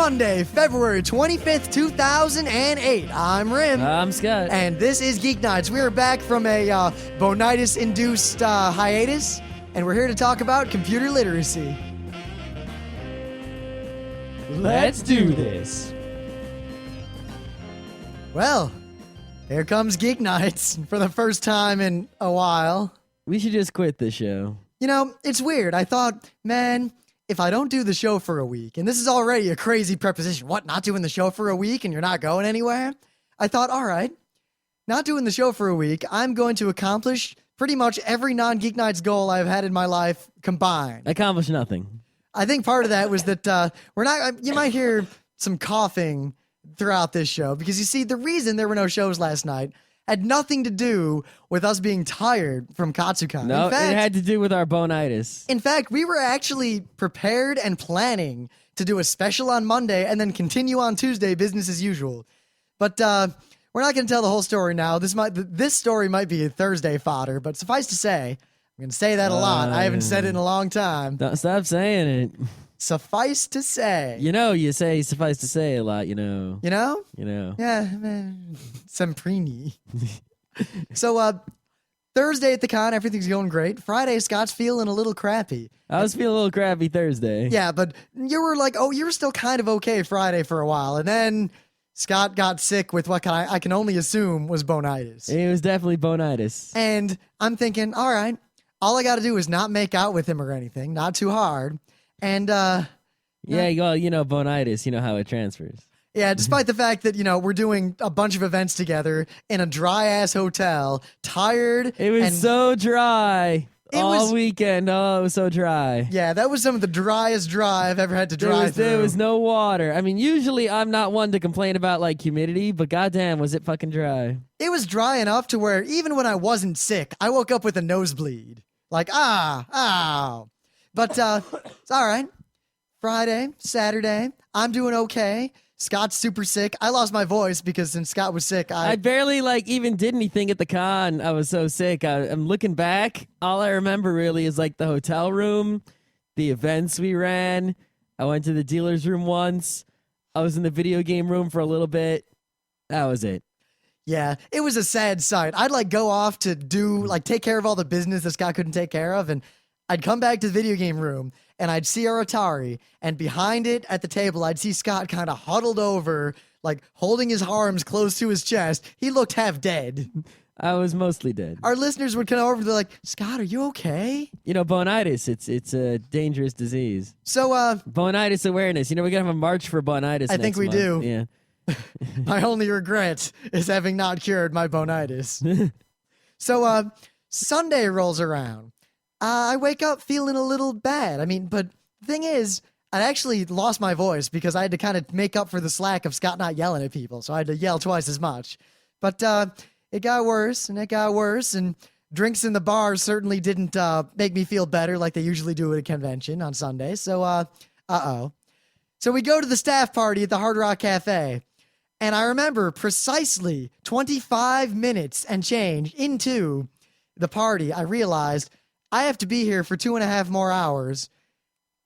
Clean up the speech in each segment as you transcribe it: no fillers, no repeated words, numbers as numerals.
Monday, February 25th, 2008. I'm Rim. I'm Scott. And this is Geeknights. We are back from a bonitis-induced hiatus, and we're here to talk about computer literacy. Let's do this. Well, here comes Geeknights for the first time in a while. We should just quit the show. You know, it's weird. I thought, man, if I don't do the show for a week, and this is already a crazy preposition, what, not doing the show for a week and you're not going anywhere? I thought, all right, not doing the show for a week, I'm going to accomplish pretty much every non-Geek Nights goal I've had in my life combined. Accomplish nothing. I think part of that was that you might hear some coughing throughout this show, because you see, the reason there were no shows last night had nothing to do with us being tired from Katsucon. No, it had to do with our bonitis. In fact, we were actually prepared and planning to do a special on Monday and then continue on Tuesday, business as usual. But we're not going to tell the whole story now. This story might be a Thursday fodder, but suffice to say, I'm going to say that a lot. I haven't said it in a long time. Don't stop saying it. Suffice to say. You know, you say suffice to say a lot, you know. You know? You know. Yeah, man. Semprini. So, Thursday at the con, everything's going great. Friday, Scott's feeling a little crappy. I was feeling a little crappy Thursday. Yeah, but you were like, you were still kind of okay Friday for a while. And then Scott got sick with what I can only assume was bonitis. It was definitely bonitis. And I'm thinking, all right, all I got to do is not make out with him or anything, not too hard. And, yeah, well, you know, bonitis, you know how it transfers. Yeah, despite the fact that, we're doing a bunch of events together in a dry-ass hotel, tired. It was so dry all weekend. Oh, it was so dry. Yeah, that was some of the driest dry I've ever had to drive through. There was no water. I mean, usually I'm not one to complain about, like, humidity, but goddamn, was it fucking dry. It was dry enough to where even when I wasn't sick, I woke up with a nosebleed. Like, ow. But it's all right. Friday, Saturday, I'm doing okay. Scott's super sick. I lost my voice because since Scott was sick, I barely even did anything at the con. I was so sick. I'm looking back. All I remember really is like the hotel room, the events we ran. I went to the dealer's room once. I was in the video game room for a little bit. That was it. Yeah, it was a sad sight. I'd go off to take care of all the business that Scott couldn't take care of, and I'd come back to the video game room, and I'd see our Atari, and behind it at the table, I'd see Scott kind of huddled over, holding his arms close to his chest. He looked half dead. I was mostly dead. Our listeners would come over, they're like, Scott, are you okay? You know, bonitis, it's a dangerous disease. So, bonitis awareness. You know, we're going to have a march for bonitis I think we month. do. Yeah. My only regret is having not cured my bonitis. So, Sunday rolls around. I wake up feeling a little bad. I mean, but the thing is, I actually lost my voice because I had to kind of make up for the slack of Scott not yelling at people, so I had to yell twice as much. But it got worse, and it got worse, and drinks in the bar certainly didn't make me feel better like they usually do at a convention on Sunday, so So we go to the staff party at the Hard Rock Cafe, and I remember precisely 25 minutes and change into the party, I realized I have to be here for 2.5 more hours,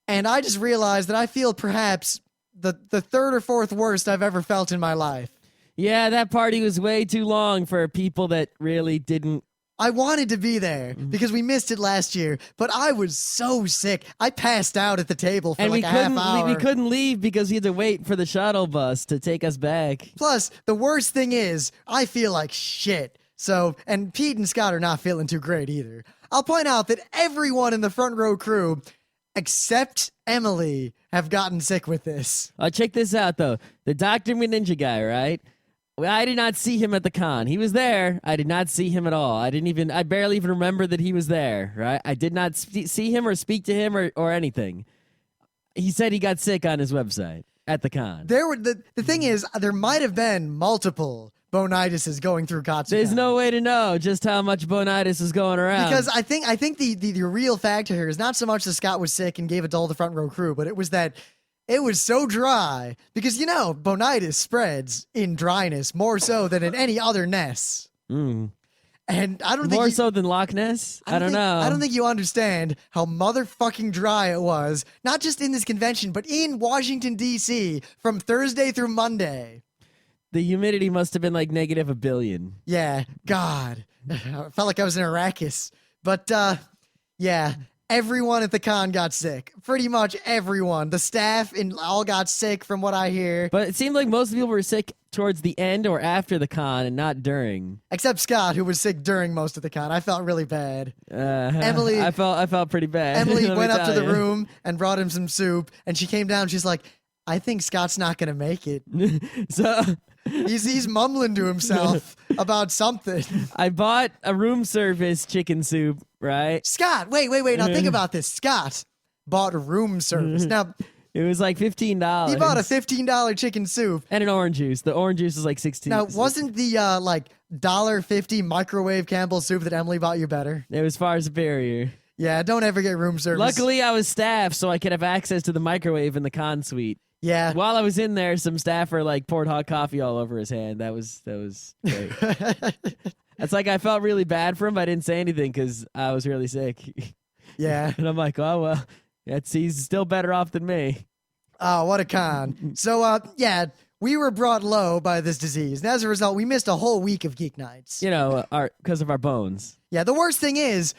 and I just realized that I feel perhaps the third or fourth worst I've ever felt in my life. Yeah, that party was way too long for people that really didn't. I wanted to be there because we missed it last year, but I was so sick. I passed out at the table for a half hour. We couldn't leave because we had to wait for the shuttle bus to take us back. Plus, the worst thing is, I feel like shit. So, and Pete and Scott are not feeling too great either. I'll point out that everyone in the front row crew, except Emily, have gotten sick with this. Check this out, though. The Dr. Ninja guy, right? I did not see him at the con. He was there. I did not see him at all. I barely even remember that he was there, right? I did not see him or speak to him or anything. He said he got sick on his website at the con. The thing is, there might have been multiple bonitis going through Katsucon. There's no way to know just how much bonitis is going around. Because I think the real factor here is not so much that Scott was sick and gave it to all the front row crew, but it was that it was so dry. Because, bonitis spreads in dryness more so than in any other ness. Mm. And I don't think More you, so than Loch Ness? I don't know. I don't think you understand how motherfucking dry it was, not just in this convention, but in Washington, D.C. from Thursday through Monday. The humidity must have been like negative 1 billion. Yeah, God. I felt like I was in Arrakis. But, yeah, everyone at the con got sick. Pretty much everyone. The staff all got sick from what I hear. But it seemed like most people were sick towards the end or after the con and not during. Except Scott, who was sick during most of the con. I felt really bad. Emily, I felt pretty bad. Emily Let me went up to tell the ya. room and brought him some soup, and she came down. She's like, I think Scott's not going to make it. So He's mumbling to himself about something. I bought a room service chicken soup, right? Scott, wait. Now think about this. Scott bought a room service. Now, It was like $15. he bought a $15 chicken soup. and an orange juice. The orange juice was like 16. Now, wasn't the like $1.50 microwave Campbell's soup that Emily bought you better? It was far superior. Yeah, don't ever get room service. Luckily, I was staff, so I could have access to the microwave in the con suite. Yeah. While I was in there, some staffer like poured hot coffee all over his hand. That was great. It's like I felt really bad for him, but I didn't say anything because I was really sick. Yeah. And I'm like, oh well, he's still better off than me. Oh, what a con. So, yeah, we were brought low by this disease. And as a result, we missed a whole week of Geek Nights. You know, because of our bones. Yeah, the worst thing is,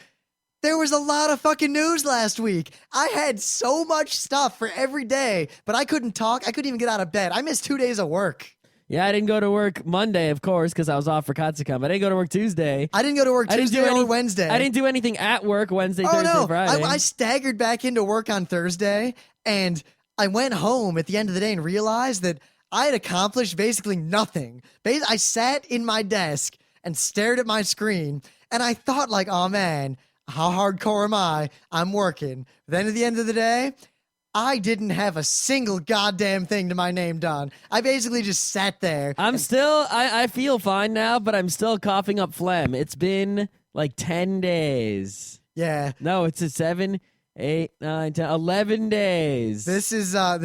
there was a lot of fucking news last week. I had so much stuff for every day, but I couldn't talk. I couldn't even get out of bed. I missed 2 days of work. Yeah, I didn't go to work Monday, of course, because I was off for Katsucon. But I didn't go to work Tuesday. I didn't go to work I didn't Tuesday do or any- Wednesday. I didn't do anything at work Wednesday, Oh, Thursday, no. Friday. I staggered back into work on Thursday, and I went home at the end of the day and realized that I had accomplished basically nothing. I sat in my desk and stared at my screen, and I thought, like, oh, man, how hardcore am I? I'm working. Then at the end of the day, I didn't have a single goddamn thing to my name done. I basically just sat there. I'm still, I feel fine now, but I'm still coughing up phlegm. It's been like 10 days. Yeah. No, it's a 7, 8, 9, 10, 11 days. This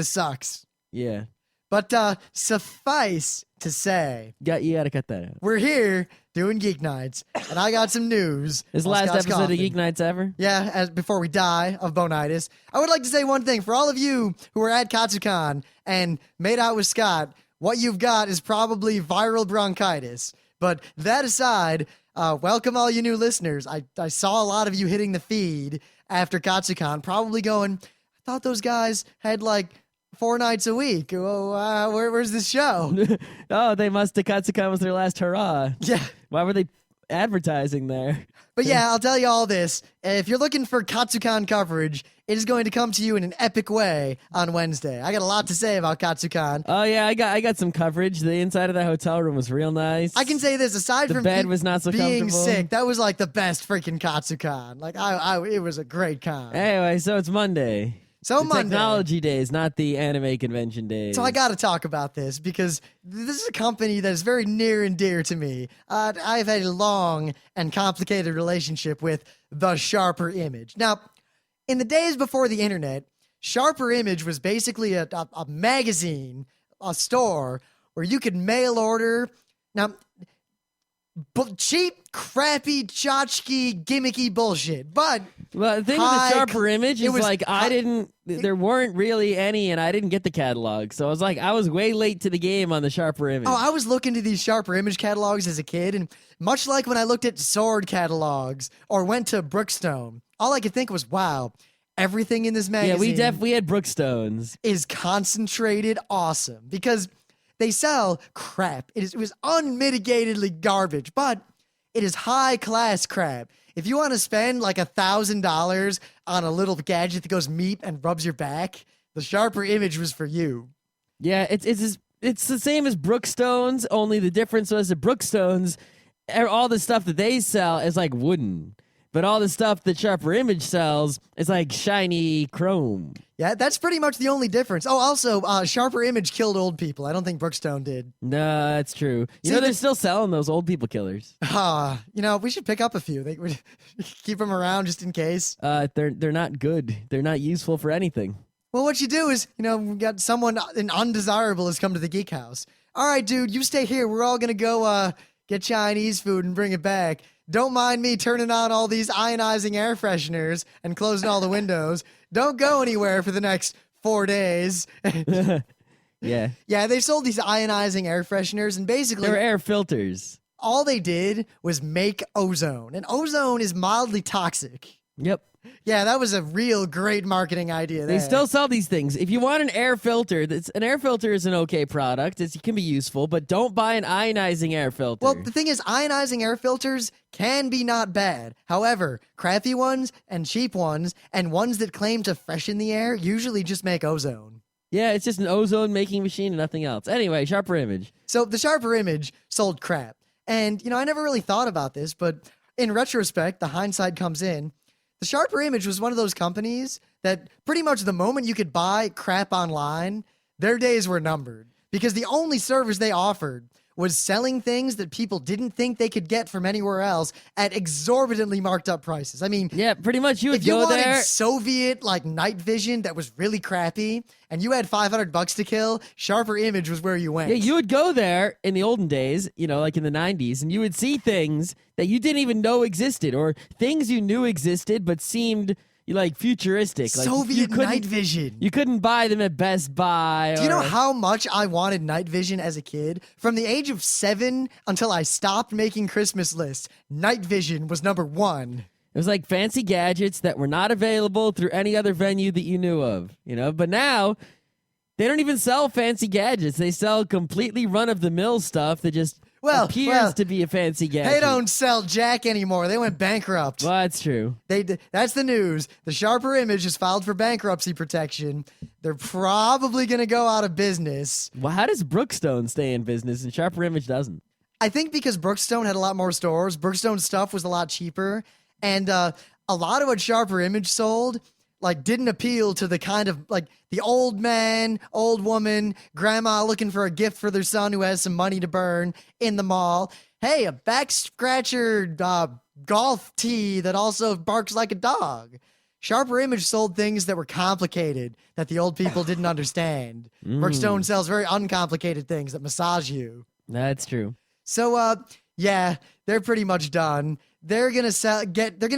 sucks. Yeah. But suffice to say, You gotta cut that out. we're here doing Geek Nights, and I got some news. This is the while last Scott's episode of coughing. Geek Nights ever? Yeah, before we die of bonitis. I would like to say one thing. For all of you who were at Katsucon and made out with Scott, what you've got is probably viral bronchitis. But that aside, welcome all you new listeners. I saw a lot of you hitting the feed after Katsucon, probably going, I thought those guys had like 4 nights a week. Oh, where's this show? Oh, they must have Katsucon was their last hurrah. Yeah. Why were they advertising there? But yeah, I'll tell you all this. If you're looking for Katsucon coverage, it is going to come to you in an epic way on Wednesday. I got a lot to say about Katsucon. Oh yeah, I got some coverage. The inside of the hotel room was real nice. I can say this, aside The from bed was not so being comfortable. sick, that was like the best freaking Katsucon. Like, it was a great con. Anyway, so it's Monday. So The Monday. technology days, not the anime convention days. So I got to talk about this because this is a company that is very near and dear to me. I've had a long and complicated relationship with the Sharper Image. Now, in the days before the internet, Sharper Image was basically a magazine, a store where you could mail order. Now, cheap, crappy, tchotchke, gimmicky bullshit. But Well, the thing with the high- Sharper Image it is was like there weren't really any, and I didn't get the catalog, so I was way late to the game on the Sharper Image. I was looking to these Sharper Image catalogs as a kid, and much like when I looked at Sword catalogs or went to Brookstone, all I could think was, wow, everything in this magazine we had Brookstones. is concentrated awesome because they sell crap. It was unmitigatedly garbage, but it is high class crap. If you want to spend like $1,000 on a little gadget that goes meep and rubs your back, the Sharper Image was for you. Yeah, it's the same as Brookstones, only the difference was that Brookstones, all the stuff that they sell is like wooden, but all the stuff that Sharper Image sells is like shiny chrome. Yeah, that's pretty much the only difference. Oh, also, Sharper Image killed old people. I don't think Brookstone did. No, that's true. You See, know, they're still selling those old people killers. We should pick up a few. They would keep them around just in case. They're not good. They're not useful for anything. Well, what you do is, we got someone an undesirable has come to the Geek House. All right, dude, you stay here. We're all gonna go get Chinese food and bring it back. Don't mind me turning on all these ionizing air fresheners and closing all the windows. Don't go anywhere for the next 4 days. Yeah. Yeah, they sold these ionizing air fresheners, and basically They're air filters. all they did was make ozone. And ozone is mildly toxic. Yep. Yeah, that was a real great marketing idea there. They still sell these things. If you want an air filter, an air filter is an okay product. It can be useful, but don't buy an ionizing air filter. Well, the thing is, ionizing air filters can be not bad. However, crappy ones and cheap ones and ones that claim to freshen the air usually just make ozone. Yeah, it's just an ozone making machine and nothing else. Anyway, Sharper Image. So the Sharper Image sold crap. And, I never really thought about this, but in retrospect, the hindsight comes in. The Sharper Image was one of those companies that pretty much the moment you could buy crap online, their days were numbered. Because the only service they offered was selling things that people didn't think they could get from anywhere else at exorbitantly marked up prices. I mean, Yeah, pretty much you would if you go wanted there. Soviet night vision that was really crappy and you had $500 to kill, Sharper Image was where you went. Yeah, you would go there in the olden days, like in the 90s, and you would see things that you didn't even know existed, or things you knew existed but seemed futuristic. Like Soviet night vision. You couldn't buy them at Best Buy. Do you know how much I wanted night vision as a kid? From the age of 7 until I stopped making Christmas lists, night vision was number 1. It was like fancy gadgets that were not available through any other venue that you knew of, But now, they don't even sell fancy gadgets. They sell completely run-of-the-mill stuff that just appears to be a fancy gadget. They don't sell jack anymore. They went bankrupt. Well, that's true. That's the news. The Sharper Image has filed for bankruptcy protection. They're probably going to go out of business. Well, how does Brookstone stay in business and Sharper Image doesn't? I think because Brookstone had a lot more stores. Brookstone stuff was a lot cheaper. And a lot of what Sharper Image sold didn't appeal to the kind of the old man, old woman, grandma looking for a gift for their son who has some money to burn in the mall. Hey, a back scratcher golf tee that also barks like a dog. Sharper Image sold things that were complicated that the old people didn't understand. Brookstone sells very uncomplicated things that massage you. That's true. So, yeah, they're pretty much done. They're gonna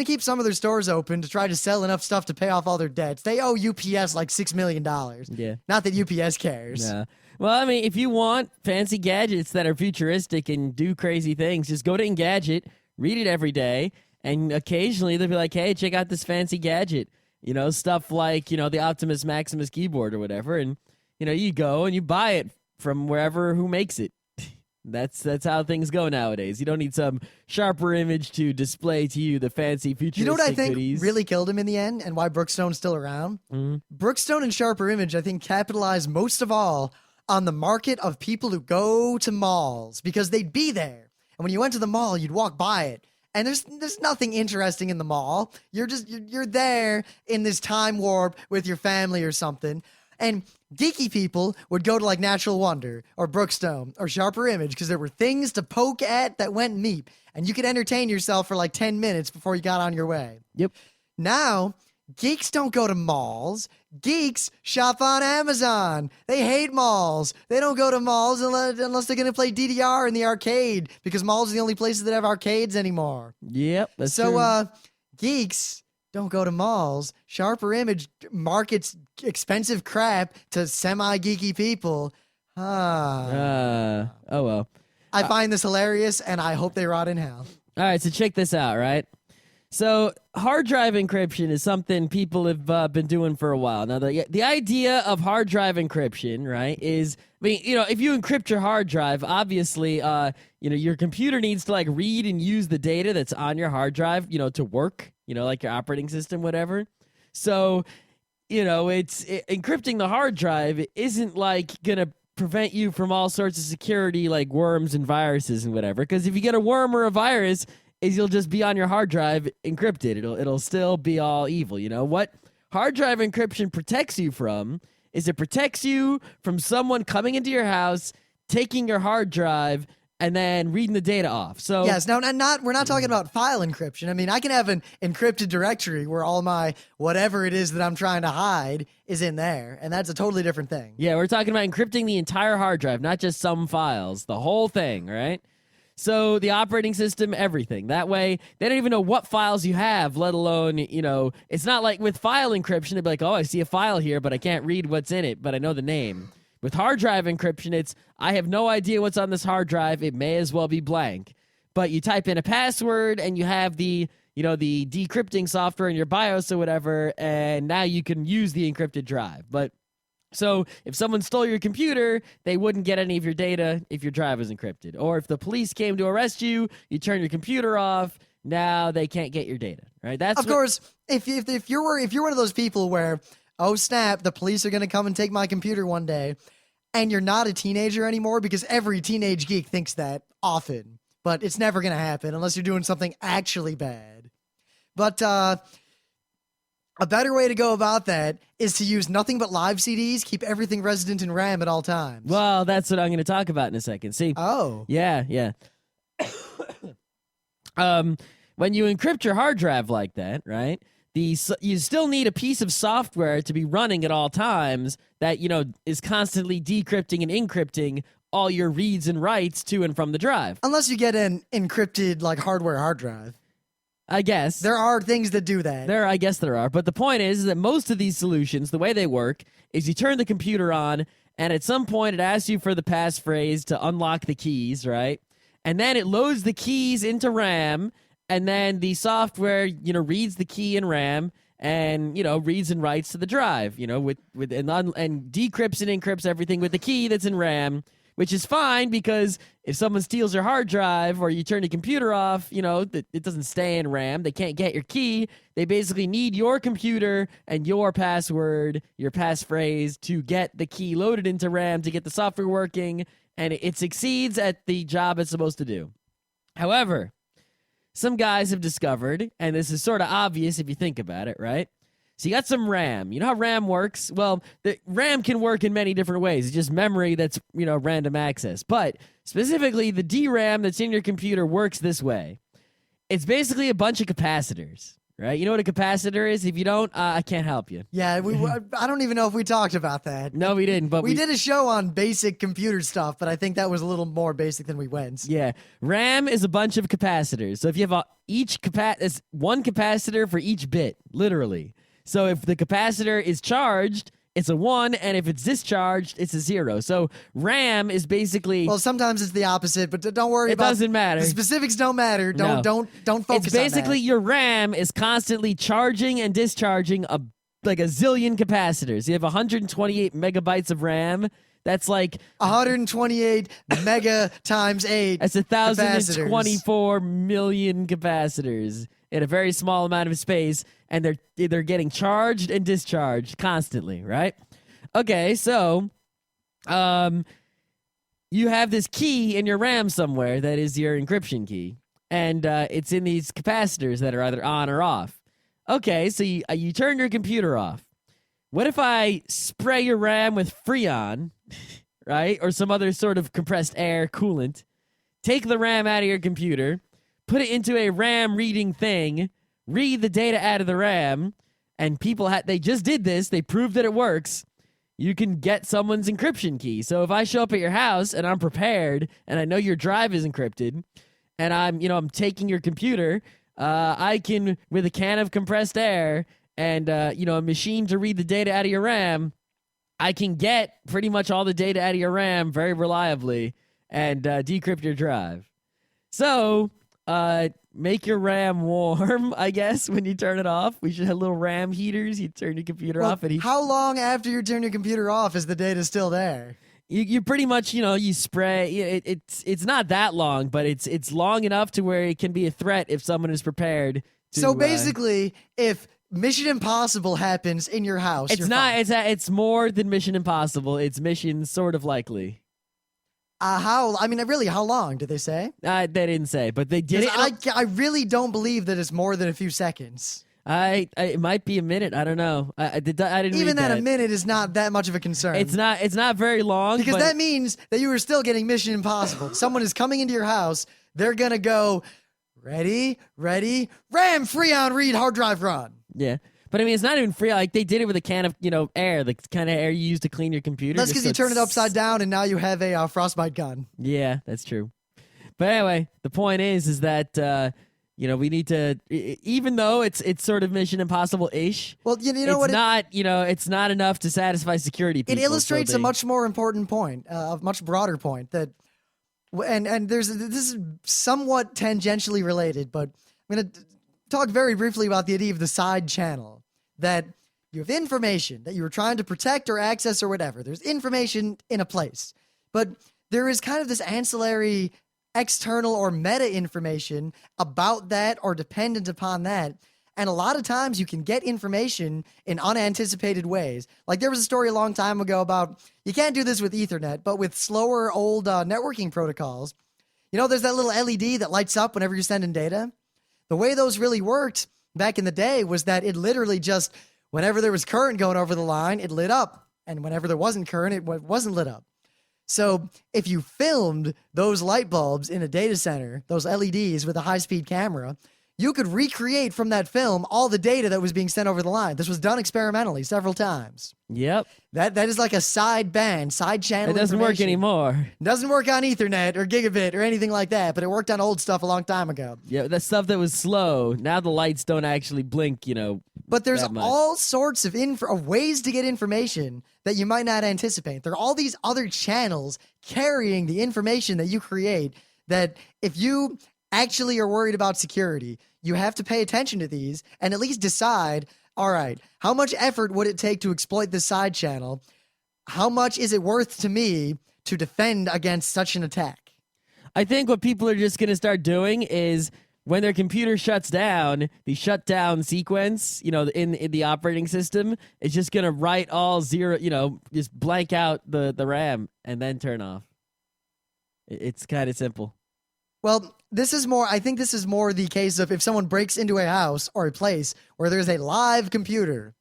keep some of their stores open to try to sell enough stuff to pay off all their debts. They owe UPS $6 million. Yeah. Not that UPS cares. Yeah. Well, I mean, if you want fancy gadgets that are futuristic and do crazy things, just go to Engadget, read it every day, and occasionally they'll be like, hey, check out this fancy gadget. Stuff like, the Optimus Maximus keyboard or whatever. And, you go and you buy it from who makes it. That's how things go nowadays. You don't need some Sharper Image to display to you the fancy futuristic You know what I think goodies. really killed him in the end and why Brookstone's still around? Brookstone and Sharper Image, I think, capitalized most of all on the market of people who go to malls because they'd be there. And when you went to the mall, you'd walk by it. And there's nothing interesting in the mall. You're there in this time warp with your family or something. And geeky people would go to Natural Wonder or Brookstone or Sharper Image because there were things to poke at that went neat. And you could entertain yourself for 10 minutes before you got on your way. Yep. Now, geeks don't go to malls. Geeks shop on Amazon. They hate malls. They don't go to malls unless they're going to play DDR in the arcade because malls are the only places that have arcades anymore. Yep, that's true. Geeks don't go to malls. Sharper Image markets expensive crap to semi-geeky people. Oh, well. I find this hilarious, and I hope they rot in hell. All right, so check this out, right? So hard drive encryption is something people have been doing for a while. Now, the idea of hard drive encryption, right, is, if you encrypt your hard drive, obviously, your computer needs to, read and use the data that's on your hard drive, to work, like your operating system, whatever. So, encrypting the hard drive isn't, going to prevent you from all sorts of security, like worms and viruses and whatever. Because if you get a worm or a virus, you'll just be on your hard drive encrypted. It'll still be all evil. What hard drive encryption protects you from is it protects you from someone coming into your house, taking your hard drive, and then reading the data off. So yes, no, we're not talking about file encryption. I can have an encrypted directory where all my whatever it is that I'm trying to hide is in there, and that's a totally different thing. Yeah, we're talking about encrypting the entire hard drive, not just some files, the whole thing, right? So the operating system, everything. That way, they don't even know what files you have, let alone, it's not like with file encryption, they'd be like, oh, I see a file here, but I can't read what's in it, but I know the name. With hard drive encryption, it's, I have no idea what's on this hard drive. It may as well be blank. But you type in a password and you have the decrypting software in your BIOS or whatever, and now you can use the encrypted drive. But so if someone stole your computer, they wouldn't get any of your data if your drive was encrypted. Or if the police came to arrest you, you turn your computer off, now they can't get your data, right? That's of course, if you're one of those people where, oh snap, the police are going to come and take my computer one day, and you're not a teenager anymore, because every teenage geek thinks that often, but it's never going to happen unless you're doing something actually bad. But a better way to go about that is to use nothing but live CDs, keep everything resident in RAM at all times. Well, that's what I'm going to talk about in a second. See? Oh. Yeah. When you encrypt your hard drive like that, right? You still need a piece of software to be running at all times that, is constantly decrypting and encrypting all your reads and writes to and from the drive. Unless you get an encrypted, hardware hard drive. I guess. There are things that do that. I guess there are. But the point is that most of these solutions, the way they work, is you turn the computer on, and at some point it asks you for the passphrase to unlock the keys, right? And then it loads the keys into RAM, and then the software, reads the key in RAM and, reads and writes to the drive, and decrypts and encrypts everything with the key that's in RAM, which is fine because if someone steals your hard drive or you turn the computer off, it doesn't stay in RAM. They can't get your key. They basically need your computer and your password, your passphrase to get the key loaded into RAM to get the software working, and it succeeds at the job it's supposed to do. However, some guys have discovered, and this is sort of obvious if you think about it, right? So you got some RAM. You know how RAM works? Well, the RAM can work in many different ways. It's just memory that's, random access. But specifically, the DRAM that's in your computer works this way. It's basically a bunch of capacitors, right? You know what a capacitor is? If you don't, I can't help you. Yeah, I don't even know if we talked about that. No, we didn't. But we did a show on basic computer stuff, but I think that was a little more basic than we went. Yeah, RAM is a bunch of capacitors. So if you have it's one capacitor for each bit, literally. So if the capacitor is charged, it's a 1, and if it's discharged, it's a 0. So RAM is basically... Well, sometimes it's the opposite, but don't worry about it. It doesn't matter. The specifics don't matter. Don't focus on that. It's basically your RAM is constantly charging and discharging a zillion capacitors. You have 128 megabytes of RAM. That's like 128 mega times 8. That's 1,024 million capacitors in a very small amount of space, and they're getting charged and discharged constantly, right? Okay, so you have this key in your RAM somewhere that is your encryption key, and it's in these capacitors that are either on or off. Okay, so you turn your computer off. What if I spray your RAM with Freon, right, or some other sort of compressed air coolant, take the RAM out of your computer, put it into a RAM reading thing, read the data out of the RAM, and they just did this, they proved that it works, you can get someone's encryption key. So if I show up at your house and I'm prepared and I know your drive is encrypted and I'm taking your computer, I can, with a can of compressed air and a machine to read the data out of your RAM, I can get pretty much all the data out of your RAM very reliably and decrypt your drive. So make your RAM warm, I guess, when you turn it off. We should have little RAM heaters. You turn your computer off. And how long after you turn your computer off is the data still there? You pretty much, you spray. It's not that long, but it's long enough to where it can be a threat if someone is prepared to... So basically, if Mission Impossible happens in your house, it's not. It's more than Mission Impossible. It's Mission sort of likely. How long did they say? They didn't say, but they did it. I really don't believe that it's more than a few seconds. It might be a minute. I don't know. I didn't even read that. A minute is not that much of a concern. It's not very long because that means that you are still getting Mission Impossible. Someone is coming into your house. They're gonna go ready, RAM Freon read hard drive run. Yeah. But it's not even free. Like, they did it with a can of, air, the kind of air you use to clean your computer. That's because you turn it upside down and now you have a frostbite gun. Yeah, that's true. But anyway, the point is that we need to, even though it's sort of Mission Impossible-ish. Well, you know it's what? Not it's not enough to satisfy security people. It illustrates so a much more important point, a much broader point that, and this is somewhat tangentially related, but I'm going to talk very briefly about the idea of the side channel, that you have information that you were trying to protect or access or whatever. There's information in a place, but there is kind of this ancillary external or meta information about that or dependent upon that. And a lot of times you can get information in unanticipated ways. Like there was a story a long time ago about, you can't do this with Ethernet, but with slower old networking protocols, there's that little LED that lights up whenever you're sending data. The way those really worked back in the day was that it literally just, whenever there was current going over the line, it lit up. And whenever there wasn't current, it wasn't lit up. So if you filmed those light bulbs in a data center, those LEDs with a high-speed camera, you could recreate from that film all the data that was being sent over the line. This was done experimentally several times. Yep. That is like a side channel. It doesn't work anymore. It doesn't work on Ethernet or gigabit or anything like that, but it worked on old stuff a long time ago. Yeah, that stuff that was slow. Now the lights don't actually blink, But there's all sorts of ways to get information that you might not anticipate. There are all these other channels carrying the information that you create that if you actually are worried about security, you have to pay attention to these and at least decide, all right, how much effort would it take to exploit this side channel? How much is it worth to me to defend against such an attack? I think what people are just going to start doing is when their computer shuts down, the shutdown sequence, in the operating system, is just going to write all zero, just blank out the RAM and then turn off. It's kind of simple. Well, I think this is more the case of if someone breaks into a house or a place where there's a live computer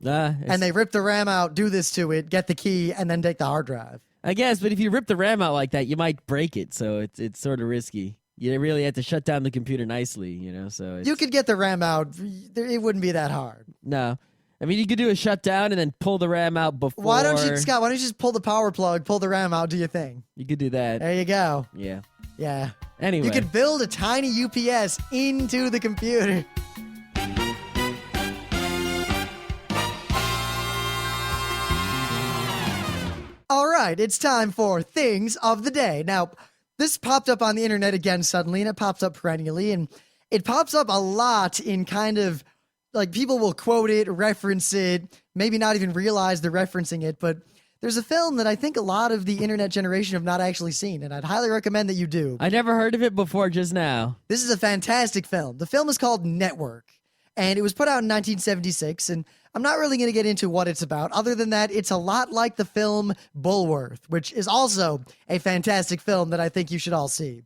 and they rip the RAM out, do this to it, get the key, and then take the hard drive. I guess, but if you rip the RAM out like that, you might break it, so it's sort of risky. You really have to shut down the computer nicely, so you could get the RAM out. It wouldn't be that hard. No. I mean, you could do a shutdown and then pull the RAM out before. Why don't you just pull the power plug, pull the RAM out, do your thing? You could do that. There you go. Yeah. Yeah. Anyway. You could build a tiny UPS into the computer. All right, it's time for Things of the Day. Now, this popped up on the internet again suddenly, and it pops up perennially, and it pops up a lot in kind of, like, people will quote it, reference it, maybe not even realize they're referencing it, but there's a film that I think a lot of the internet generation have not actually seen, and I'd highly recommend that you do. I never heard of it before just now. This is a fantastic film. The film is called Network, and it was put out in 1976, and I'm not really going to get into what it's about. Other than that, it's a lot like the film Bulworth, which is also a fantastic film that I think you should all see.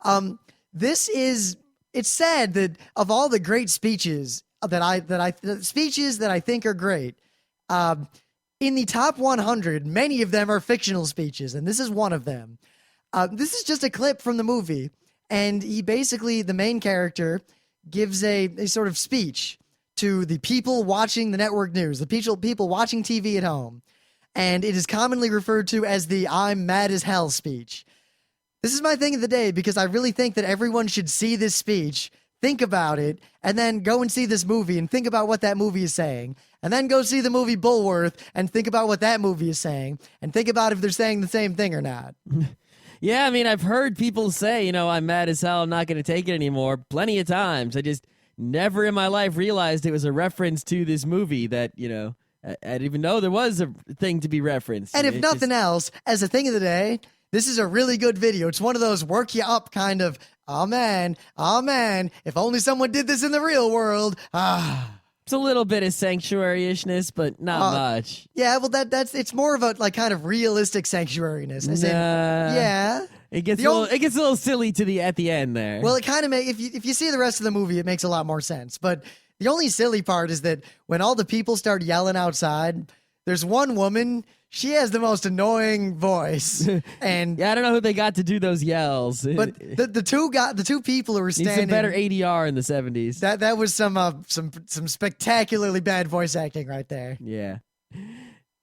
It's sad that of all the great speeches that I think are great, in the top 100, many of them are fictional speeches, and this is one of them. This is just a clip from the movie, and the main character gives a sort of speech to the people watching the network news, the people watching TV at home, and it is commonly referred to as the "I'm mad as hell" speech. This is my thing of the day because I really think that everyone should see this speech, think about it, and then go and see this movie and think about what that movie is saying. And then go see the movie Bulworth and think about what that movie is saying and think about if they're saying the same thing or not. Yeah, I mean, I've heard people say, I'm mad as hell, I'm not going to take it anymore, plenty of times. I just never in my life realized it was a reference to this movie that, I didn't even know there was a thing to be referenced. And if nothing else, as a thing of the day, this is a really good video. It's one of those work you up kind of, oh man, if only someone did this in the real world. It's a little bit of sanctuary-ishness, but not much. Yeah, well, it's more of a kind of realistic sanctuariness. Yeah. It gets a little silly at the end there. Well, it kind of if you see the rest of the movie, it makes a lot more sense. But the only silly part is that when all the people start yelling outside, there's one woman. She has the most annoying voice, and yeah, I don't know who they got to do those yells. But the two people who were standing. Need some better ADR in the 70s. That was some spectacularly bad voice acting right there. Yeah,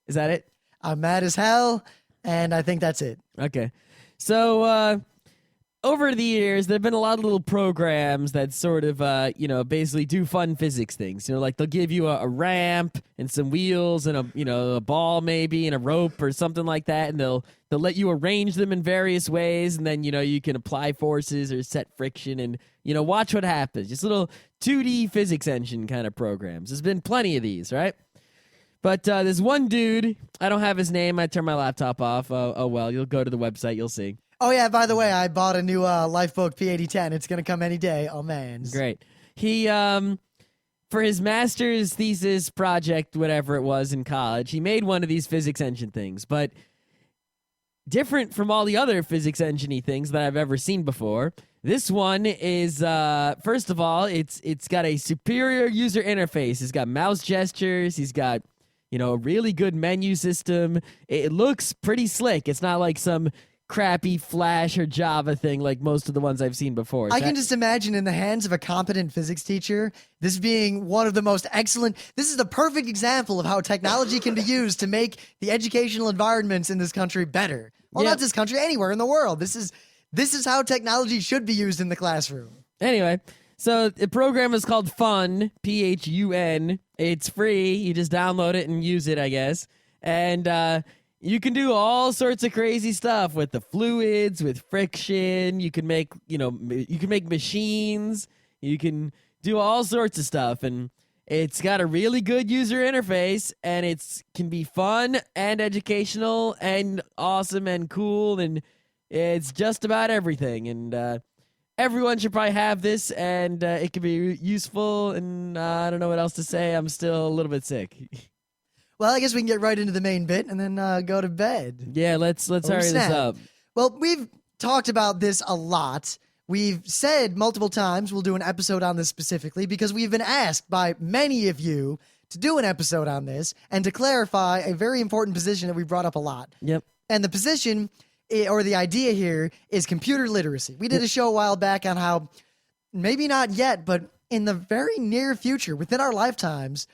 is that it? I'm mad as hell, and I think that's it. Okay, so over the years, there have been a lot of little programs that sort of, basically do fun physics things. Like they'll give you a ramp and some wheels and a ball maybe and a rope or something like that, and they'll let you arrange them in various ways, and then you can apply forces or set friction and watch what happens. Just little 2D physics engine kind of programs. There's been plenty of these, right? But there's one dude. I don't have his name. I turned my laptop off. Oh well. You'll go to the website. You'll see. Oh, yeah, by the way, I bought a new Lifeboat P8010. It's going to come any day. Oh, man. Great. He, for his master's thesis project, whatever it was in college, he made one of these physics engine things. But different from all the other physics engine-y things that I've ever seen before, this one is, first of all, it's got a superior user interface. It's got mouse gestures. He's got, a really good menu system. It looks pretty slick. It's not like some crappy Flash or Java thing like most of the ones I've seen before. I can just imagine in the hands of a competent physics teacher, this being one of the most excellent. This is the perfect example of how technology can be used to make the educational environments in this country better. Well, not this country, anywhere in the world. This is how technology should be used in the classroom. Anyway, so the program is called Fun, Phun. It's free. You just download it and use it, I guess. And you can do all sorts of crazy stuff with the fluids, with friction. You can make, machines. You can do all sorts of stuff, and it's got a really good user interface, and it can be fun and educational and awesome and cool, and it's just about everything. And everyone should probably have this, and it can be useful. And I don't know what else to say. I'm still a little bit sick. Well, I guess we can get right into the main bit and then go to bed. Yeah, let's hurry this up. Well, we've talked about this a lot. We've said multiple times we'll do an episode on this specifically because we've been asked by many of you to do an episode on this and to clarify a very important position that we brought up a lot. Yep. And the position, or the idea here, is computer literacy. We did a show a while back on how, maybe not yet, but in the very near future, within our lifetimes,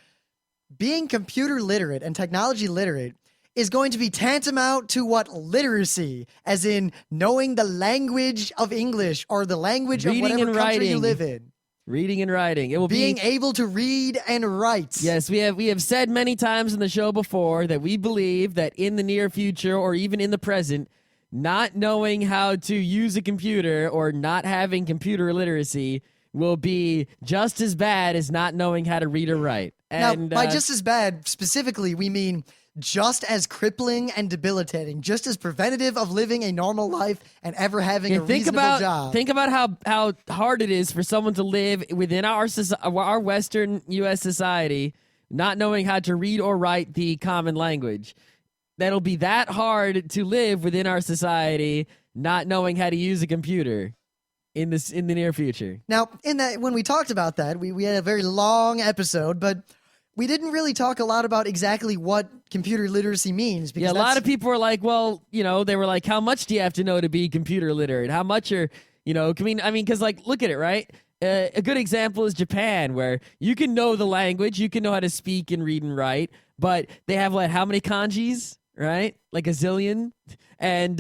being computer literate and technology literate is going to be tantamount to what literacy, as in knowing the language of English or the language of whatever country you live in. Reading and writing. It will being able to read and write. Yes, we have said many times in the show before that we believe that in the near future or even in the present, not knowing how to use a computer or not having computer literacy will be just as bad as not knowing how to read or write. And now, by just as bad, specifically, we mean just as crippling and debilitating, just as preventative of living a normal life and ever having a reasonable job. Think about how hard it is for someone to live within our Western U.S. society, not knowing how to read or write the common language. That'll be that hard to live within our society, not knowing how to use a computer in the near future. Now, when we talked about that, we had a very long episode, but we didn't really talk a lot about exactly what computer literacy means. Because a lot of people were like, well, they were like, how much do you have to know to be computer literate? How much because look at it, right? A good example is Japan, where you can know the language, you can know how to speak and read and write, but they have how many kanjis, right? Like a zillion. And,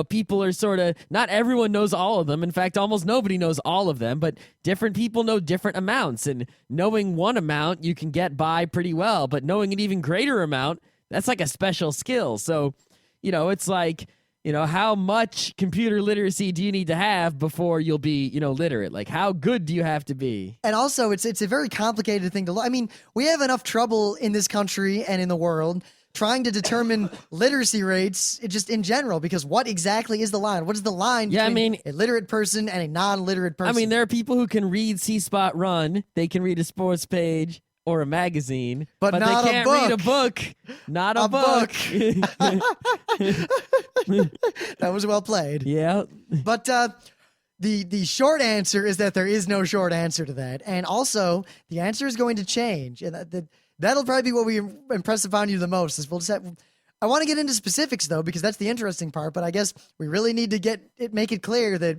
people are sort of, not everyone knows all of them. In fact, almost nobody knows all of them, but different people know different amounts. And knowing one amount, you can get by pretty well. But knowing an even greater amount, that's like a special skill. So, it's like, how much computer literacy do you need to have before you'll be, literate? Like, how good do you have to be? And also, it's a very complicated thing to look. I mean, we have enough trouble in this country and in the world trying to determine literacy rates just in general, because what exactly is the line? What is the line between a literate person and a non-literate person? I mean, there are people who can read C-Spot Run. They can read a sports page or a magazine, but not they can't read a book. Not a book. That was well played. Yeah. But the short answer is that there is no short answer to that. And also, the answer is going to change. And that'll probably be what we impress upon you the most. Is I want to get into specifics, though, because that's the interesting part. But I guess we really need to make it clear that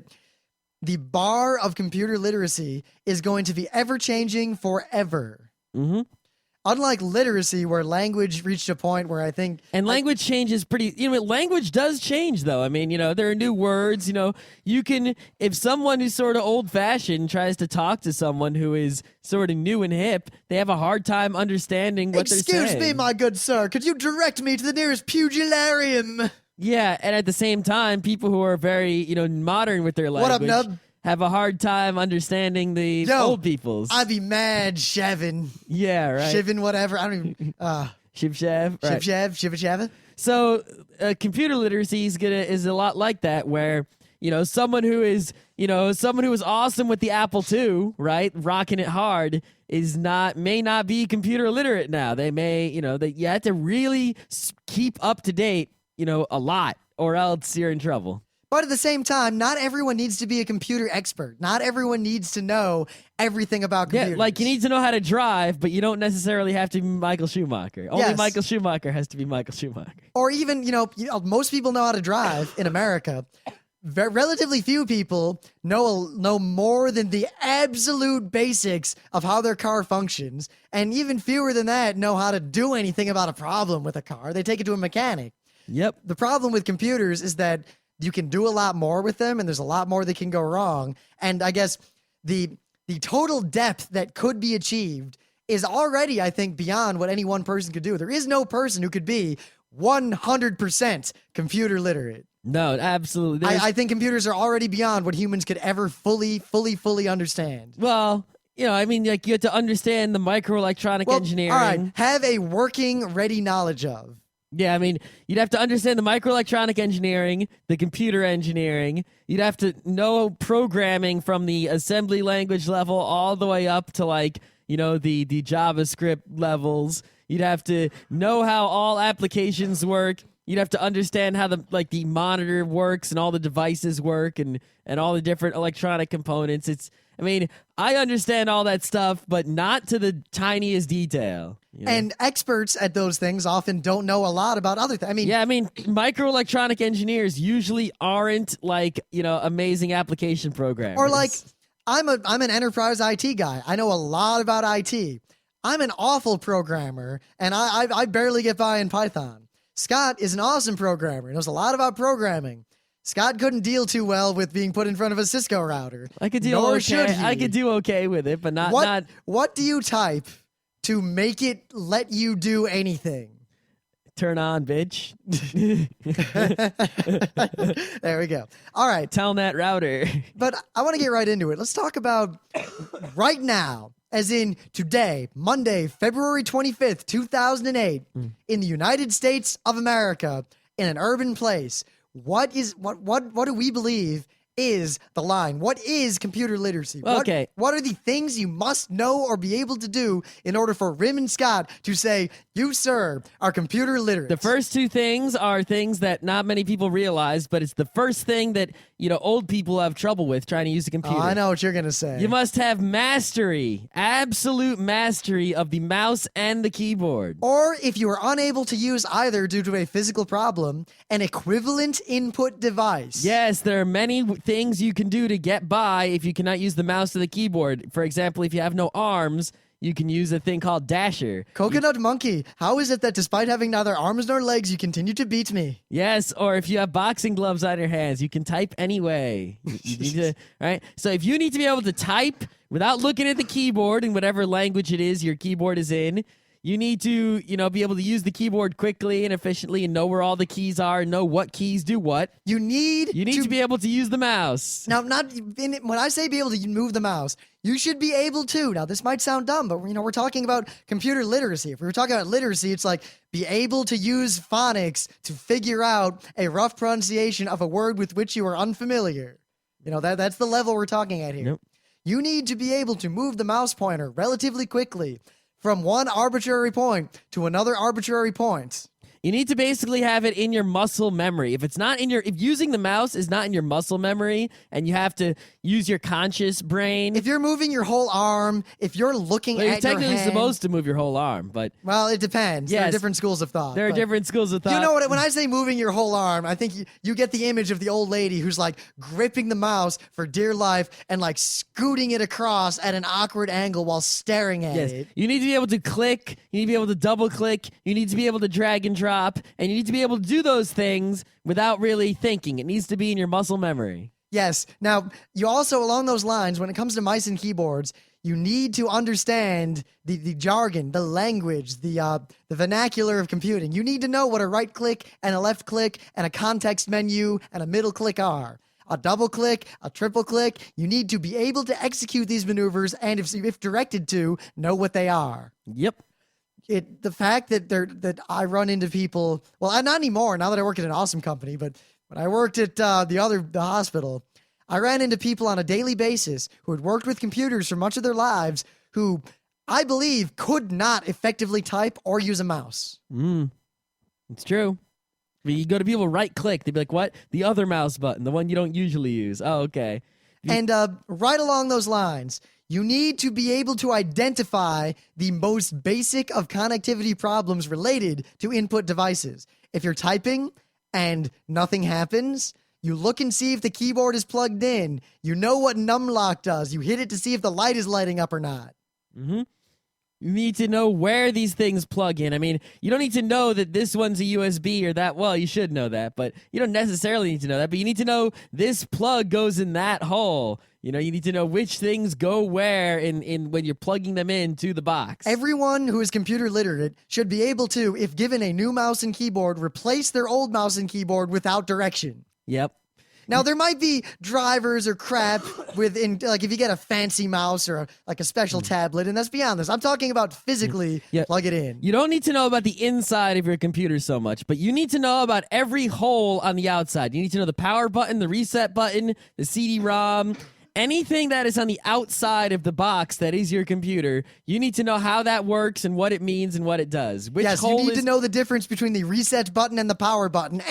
the bar of computer literacy is going to be ever-changing forever. Mm-hmm. unlike literacy, where language reached a point where I think And language changes pretty, language does change though. I mean, there are new words, you can, if someone who's sort of old fashioned tries to talk to someone who is sort of new and hip, they have a hard time understanding what they're saying. Excuse me, my good sir, could you direct me to the nearest pugilarium? Yeah, and at the same time, people who are very, modern with their What up, language nub? have a hard time understanding the old people's. I'd be mad Shevin. Yeah, right. Shivin, whatever. I don't even. Shiv-shav. Right. Shiv-shav. So computer literacy is a lot like that, where someone who is awesome with the Apple II, right, rocking it hard, may not be computer literate now. They may you have to really keep up to date a lot, or else you're in trouble. But at the same time, not everyone needs to be a computer expert. Not everyone needs to know everything about computers. Yeah, like you need to know how to drive, but you don't necessarily have to be Michael Schumacher. Only Yes. Michael Schumacher has to be Michael Schumacher. Or even, most people know how to drive in America. Relatively few people know more than the absolute basics of how their car functions. And even fewer than that know how to do anything about a problem with a car. They take it to a mechanic. Yep. The problem with computers is that you can do a lot more with them, and there's a lot more that can go wrong. And I guess the total depth that could be achieved is already, I think, beyond what any one person could do. There is no person who could be 100% computer literate. No, absolutely. I think computers are already beyond what humans could ever fully understand. Well, you have to understand the microelectronic engineering. All right, have a working, ready knowledge of. Yeah, you'd have to understand the microelectronic engineering, the computer engineering. You'd have to know programming from the assembly language level all the way up to the JavaScript levels. You'd have to know how all applications work. You'd have to understand how the monitor works and all the devices work and all the different electronic components. I understand all that stuff, but not to the tiniest detail. And experts at those things often don't know a lot about other things. Microelectronic engineers usually aren't amazing application programmers. Or I'm an enterprise IT guy. I know a lot about IT. I'm an awful programmer, and I barely get by in Python. Scott is an awesome programmer. He knows a lot about programming. Scott couldn't deal too well with being put in front of a Cisco router. I could deal Nor okay. should he. I could do okay with it, but not. What do you type to make it let you do anything? Turn on, bitch. There we go. All right. Telnet router. But I want to get right into it. Let's talk about right now, as in today, Monday, February 25th, 2008, in the United States of America, in an urban place. What do we believe is the line? What is computer literacy? Okay. What are the things you must know or be able to do in order for Rim and Scott to say, you, sir, are computer literate? The first two things are things that not many people realize, but it's the first thing that, old people have trouble with trying to use a computer. Oh, I know what you're going to say. You must have mastery, absolute mastery of the mouse and the keyboard. Or if you are unable to use either due to a physical problem, an equivalent input device. Yes, there are many things you can do to get by if you cannot use the mouse or the keyboard. For example, if you have no arms, you can use a thing called Dasher. Coconut Monkey, how is it that despite having neither arms nor legs, you continue to beat me? Yes, or if you have boxing gloves on your hands, you can type anyway. You need to, right? So if you need to be able to type without looking at the keyboard in whatever language it is your keyboard is in, you need to, be able to use the keyboard quickly and efficiently and know where all the keys are and know what keys do what. You need to be able to use the mouse. Now, when I say be able to move the mouse, you should be able to. Now, this might sound dumb, but we're talking about computer literacy. If we were talking about literacy, it's like be able to use phonics to figure out a rough pronunciation of a word with which you are unfamiliar. That's the level we're talking at here. Nope. You need to be able to move the mouse pointer relatively quickly from one arbitrary point to another arbitrary point. You need to basically have it in your muscle memory. If using the mouse is not in your muscle memory and you have to use your conscious brain. If you're moving your whole arm, if you're looking Well, you're at your technically hand, supposed to move your whole arm, but well, it depends. There are Yes. different schools of thought. there are but different schools of thought. You know what? When I say moving your whole arm, I think you get the image of the old lady who's like gripping the mouse for dear life and like scooting it across at an awkward angle while staring at Yes. it. You need to be able to click, you need to be able to double click, you need to be able to drag and drop, and you need to be able to do those things without really thinking. It needs to be in your muscle memory. Yes. Now, you also, along those lines, when it comes to mice and keyboards, you need to understand the jargon, the language, the vernacular of computing. You need to know what a right click and a left click and a context menu and a middle click are. A double click, a triple click. You need to be able to execute these maneuvers and, if directed to, know what they are. Yep. The fact that I run into people, well, not anymore now that I work at an awesome company, but when I worked at the hospital, I ran into people on a daily basis who had worked with computers for much of their lives who I believe could not effectively type or use a mouse. It's true. I mean, you go to people right click, they'd be like, what? The other mouse button, the one you don't usually use. Oh, okay. And right along those lines, you need to be able to identify the most basic of connectivity problems related to input devices. If you're typing and nothing happens, you look and see if the keyboard is plugged in. You know what numlock does. You hit it to see if the light is lighting up or not. Mm-hmm. You need to know where these things plug in. I mean, you don't need to know that this one's a USB or that. Well, you should know that, but you don't necessarily need to know that. But you need to know this plug goes in that hole. You know, you need to know which things go where in when you're plugging them into the box. Everyone who is computer literate should be able to, if given a new mouse and keyboard, replace their old mouse and keyboard without direction. Yep. Now, there might be drivers or crap within, like if you get a fancy mouse or a special tablet, and let's be honest, I'm talking about physically plug it in. You don't need to know about the inside of your computer so much, but you need to know about every hole on the outside. You need to know the power button, the reset button, the CD-ROM, anything that is on the outside of the box that is your computer. You need to know how that works and what it means and what it does. Yes, you need to know the difference between the reset button and the power button,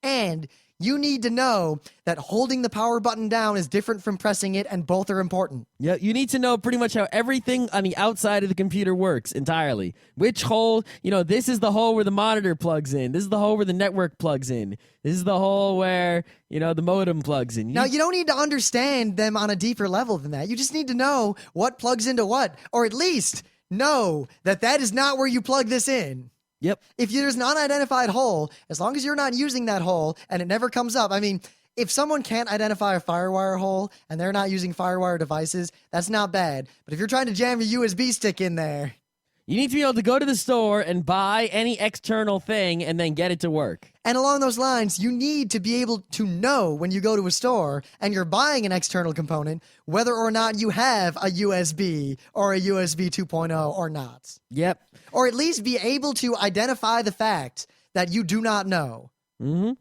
and you need to know that holding the power button down is different from pressing it, and both are important. Yeah, you need to know pretty much how everything on the outside of the computer works entirely. Which hole, this is the hole where the monitor plugs in. This is the hole where the network plugs in. This is the hole where, the modem plugs in. Now, you don't need to understand them on a deeper level than that. You just need to know what plugs into what, or at least know that is not where you plug this in. Yep. If there's an unidentified hole, as long as you're not using that hole and it never comes up, I mean, if someone can't identify a FireWire hole and they're not using FireWire devices, that's not bad. But if you're trying to jam a USB stick in there, you need to be able to go to the store and buy any external thing and then get it to work. And along those lines, you need to be able to know when you go to a store and you're buying an external component, whether or not you have a USB or a USB 2.0 or not. Yep. Or at least be able to identify the fact that you do not know. Mm-hmm.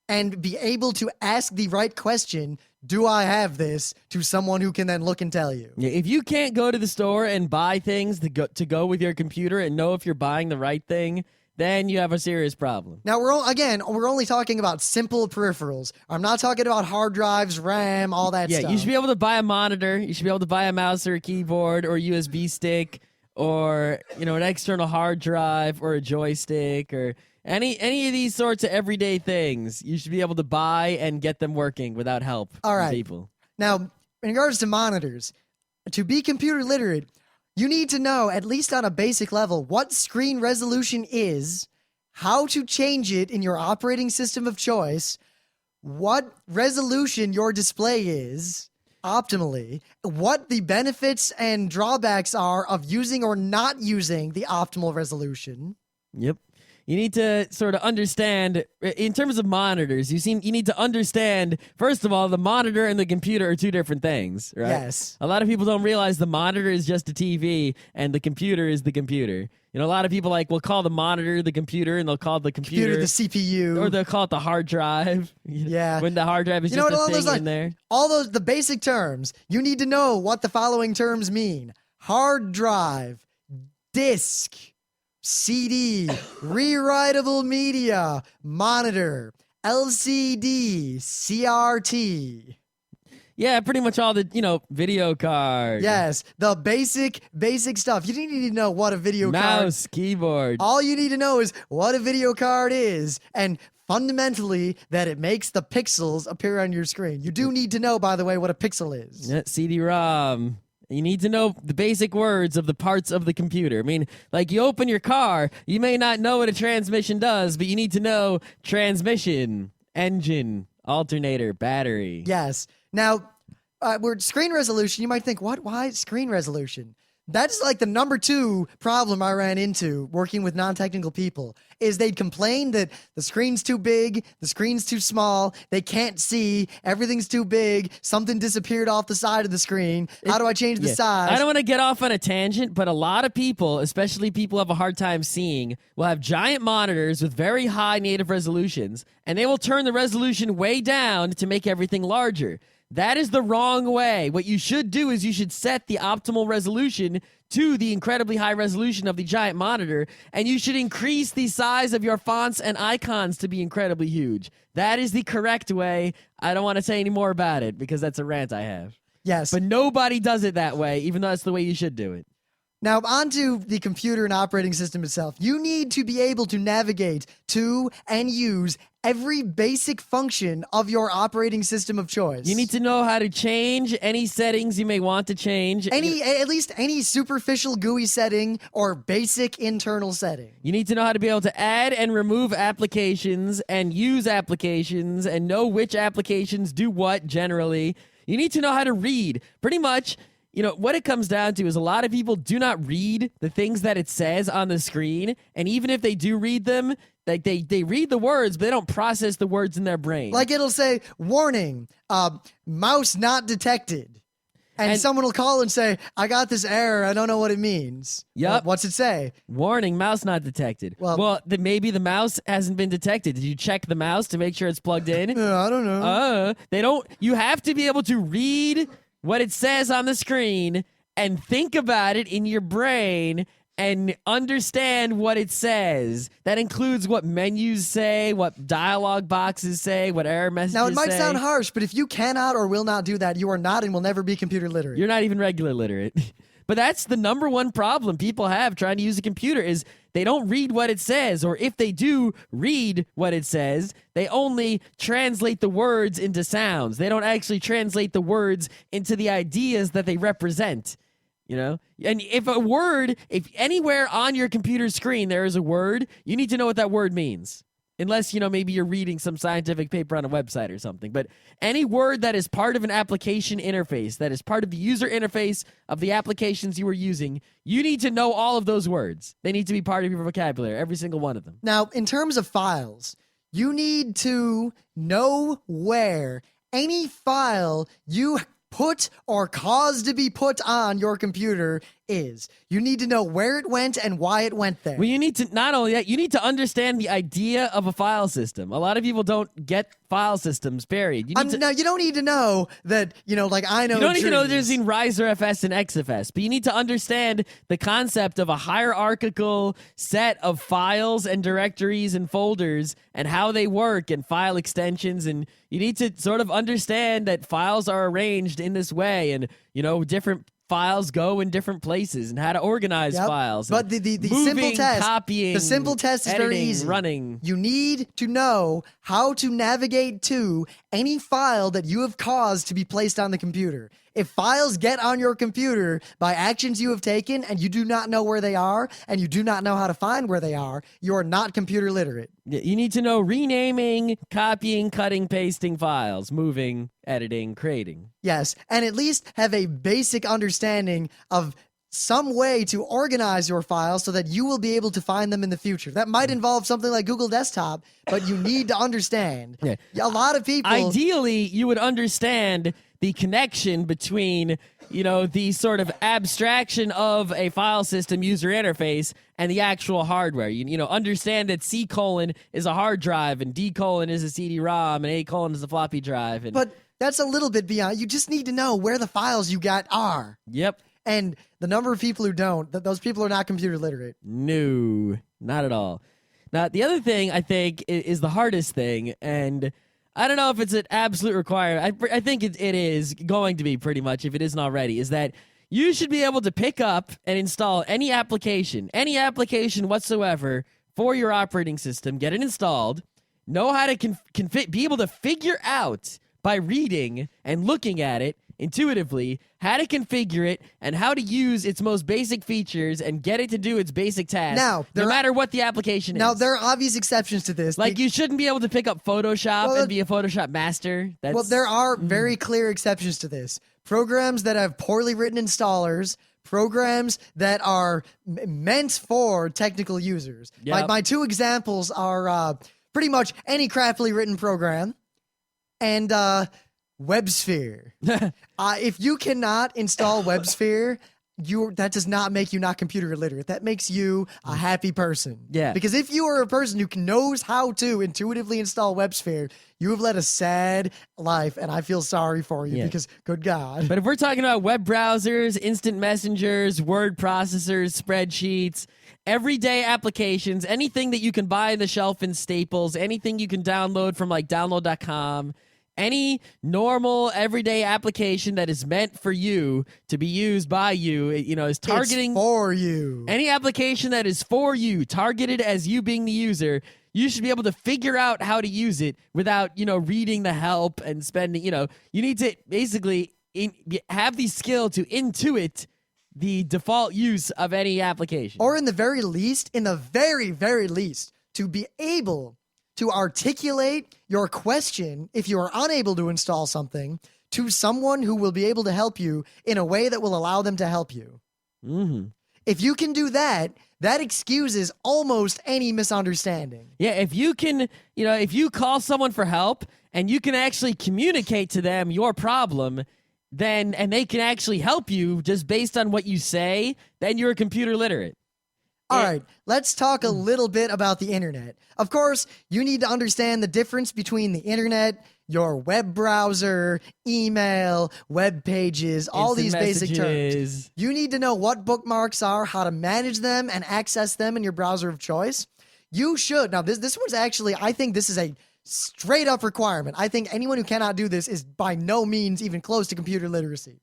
And be able to ask the right question, do I have this, to someone who can then look and tell you. Yeah, if you can't go to the store and buy things to go with your computer and know if you're buying the right thing, then you have a serious problem. Now, we're only talking about simple peripherals. I'm not talking about hard drives, RAM, all that stuff. Yeah, you should be able to buy a monitor. You should be able to buy a mouse or a keyboard or a USB stick or, an external hard drive or a joystick or any of these sorts of everyday things. You should be able to buy and get them working without help from people. Now, in regards to monitors, to be computer literate, you need to know, at least on a basic level, what screen resolution is, how to change it in your operating system of choice, what resolution your display is optimally, what the benefits and drawbacks are of using or not using the optimal resolution. Yep. You need to sort of understand, in terms of monitors, you need to understand, first of all, the monitor and the computer are two different things, right? Yes. A lot of people don't realize the monitor is just a TV and the computer is the computer. A lot of people will call the monitor the computer and they'll call the computer the CPU. Or they'll call it the hard drive. Yeah. When the hard drive is just a thing in there. All the basic terms, you need to know what the following terms mean. Hard drive, disk, CD, rewritable media, monitor, LCD, CRT. Yeah, pretty much all the, video card. Yes, the basic stuff. You didn't need to know what a video card. Mouse, keyboard. All you need to know is what a video card is, and fundamentally that it makes the pixels appear on your screen. You do need to know, by the way, what a pixel is. Yeah, CD-ROM. You need to know the basic words of the parts of the computer. I mean, like you open your car, you may not know what a transmission does, but you need to know transmission, engine, alternator, battery. Yes. Now, we're screen resolution. You might think, what? Why screen resolution? That's like the number 2 problem I ran into working with non-technical people is they'd complain that the screen's too big, the screen's too small, they can't see, everything's too big, something disappeared off the side of the screen. How do I change the size? I don't want to get off on a tangent, but a lot of people, especially people who have a hard time seeing, will have giant monitors with very high native resolutions, and they will turn the resolution way down to make everything larger. That is the wrong way. What you should do is you should set the optimal resolution to the incredibly high resolution of the giant monitor, and you should increase the size of your fonts and icons to be incredibly huge. That is the correct way. I don't want to say any more about it because that's a rant I have. Yes. But nobody does it that way, even though that's the way you should do it. Now, onto the computer and operating system itself. You need to be able to navigate to and use every basic function of your operating system of choice. You need to know how to change any settings you may want to change. At least any superficial GUI setting or basic internal setting. You need to know how to be able to add and remove applications and use applications and know which applications do what generally. You need to know how to read. Pretty much, what it comes down to is a lot of people do not read the things that it says on the screen. And even if they do read them, like they read the words, but they don't process the words in their brain. Like it'll say, warning, mouse not detected. And someone will call and say, I got this error. I don't know what it means. Yep. What's it say? Warning, mouse not detected. Well, maybe the mouse hasn't been detected. Did you check the mouse to make sure it's plugged in? I don't know. You have to be able to read what it says on the screen and think about it in your brain and understand what it says. That includes what menus say, what dialogue boxes say, what error messages say. Now, it might sound harsh, but if you cannot or will not do that, you are not and will never be computer literate. You're not even regular literate. But that's the number one problem people have trying to use a computer is they don't read what it says, or if they do read what it says, they only translate the words into sounds. They don't actually translate the words into the ideas that they represent. And if anywhere on your computer screen there is a word, you need to know what that word means. Unless, maybe you're reading some scientific paper on a website or something. But any word that is part of an application interface, that is part of the user interface of the applications you are using, you need to know all of those words. They need to be part of your vocabulary, every single one of them. Now, in terms of files, you need to know where any file you put or caused to be put on your computer is. You need to know where it went and why it went there. Well, you need to, not only that, you need to understand the idea of a file system. A lot of people don't get file systems, period. Now, you don't need to know that, like I know. You don't need to know there's in RiserFS and XFS, but you need to understand the concept of a hierarchical set of files and directories and folders and how they work and file extensions. And you need to sort of understand that files are arranged in this way and, different files go in different places and how to organize files. But the moving, simple test, copying, the simple test is editing, very easy. Running. You need to know how to navigate to any file that you have caused to be placed on the computer. If files get on your computer by actions you have taken and you do not know where they are and you do not know how to find where they are, you are not computer literate. You need to know renaming, copying, cutting, pasting files, moving, editing, creating. Yes, and at least have a basic understanding of some way to organize your files so that you will be able to find them in the future. That might involve something like Google Desktop, but you need to understand. Yeah. A lot of people... Ideally, you would understand the connection between, the sort of abstraction of a file system user interface and the actual hardware. Understand that C: is a hard drive and D: is a CD-ROM and A: is a floppy drive. But that's a little bit beyond. You just need to know where the files you got are. Yep. And the number of people who don't, those people are not computer literate. No, not at all. Now, the other thing I think is the hardest thing, and I don't know if it's an absolute requirement. I think it is going to be pretty much, if it isn't already, is that you should be able to pick up and install any application whatsoever for your operating system, get it installed, know how to be able to figure out by reading and looking at it intuitively how to configure it and how to use its most basic features and get it to do its basic tasks. Now, no matter what the application is. Now, there are obvious exceptions to this. Like, you shouldn't be able to pick up Photoshop and be a Photoshop master. Well, there are very clear exceptions to this. Programs that have poorly written installers, programs that are meant for technical users. Yep. My two examples are pretty much any crappily written program and WebSphere. If you cannot install WebSphere, that does not make you not computer illiterate. That makes you a happy person. Yeah. Because if you are a person who knows how to intuitively install WebSphere, you have led a sad life, and I feel sorry for you because, good God. But if we're talking about web browsers, instant messengers, word processors, spreadsheets, everyday applications, anything that you can buy on the shelf in Staples, anything you can download from like download.com, any normal everyday application that is meant for you to be used by you, is targeting it's for you. Any application that is for you, targeted as you being the user, you should be able to figure out how to use it without, reading the help and spending, you need to basically have the skill to intuit the default use of any application. Or in the very least, to be able to articulate your question if you are unable to install something to someone who will be able to help you in a way that will allow them to help you. Mm-hmm. If you can do that, that excuses almost any misunderstanding. Yeah, if you can, if you call someone for help and you can actually communicate to them your problem, and they can actually help you just based on what you say, then you're computer literate. All right, let's talk a little bit about the internet. Of course, you need to understand the difference between the internet, your web browser, email, web pages, all these basic terms. You need to know what bookmarks are, how to manage them, and access them in your browser of choice. You should. Now, this one's actually, I think this is a straight up requirement. I think anyone who cannot do this is by no means even close to computer literacy.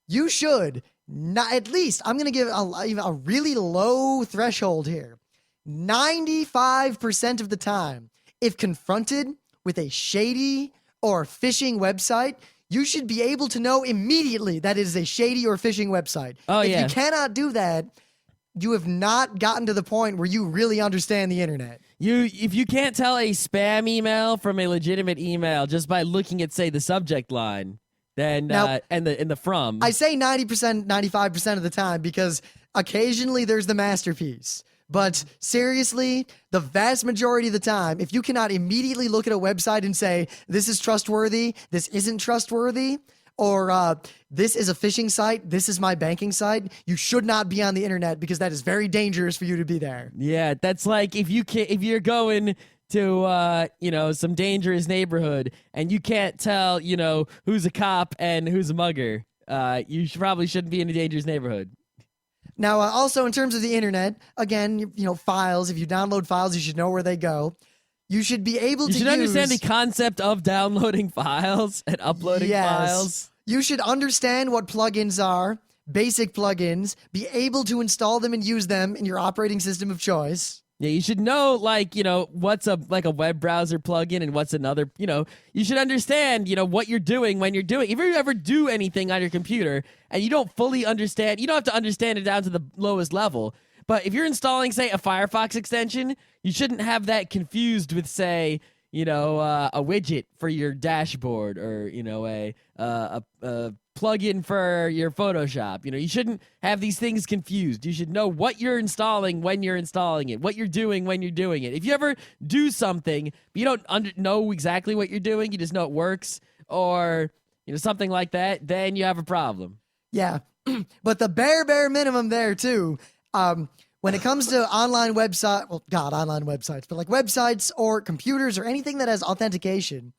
You should. Not, at least, I'm going to give a really low threshold here. 95% of the time, if confronted with a shady or phishing website, you should be able to know immediately that it is a shady or phishing website. If you cannot do that, you have not gotten to the point where you really understand the internet. If you can't tell a spam email from a legitimate email just by looking at, say, the subject line, then now, and the from. I say 90%, 95% of the time because occasionally there's the masterpiece. But seriously, the vast majority of the time, if you cannot immediately look at a website and say, this is trustworthy, this isn't trustworthy, or this is a phishing site, this is my banking site, you should not be on the internet because that is very dangerous for you to be there. Yeah, that's like if you're going to some dangerous neighborhood and you can't tell who's a cop and who's a mugger, you probably shouldn't be in a dangerous neighborhood. Now, also in terms of the internet, again, files. If you download files, you should know where they go. You should be able to You should understand the concept of downloading files and uploading files. You should understand what plugins are, basic plugins, be able to install them and use them in your operating system of choice. Yeah, you should know, what's a web browser plugin and what's another, you should understand, what you're doing when you're doing. If you ever do anything on your computer and you don't fully understand, you don't have to understand it down to the lowest level. But if you're installing, say, a Firefox extension, you shouldn't have that confused with, say, a widget for your dashboard or, a plugin for your Photoshop. You shouldn't have these things confused. You should know what you're installing when you're installing it, what you're doing when you're doing it. If you ever do something, but you don't know exactly what you're doing, you just know it works, or something like that, then you have a problem. Yeah, but the bare minimum there too. When it comes to online websites, but like websites or computers or anything that has authentication,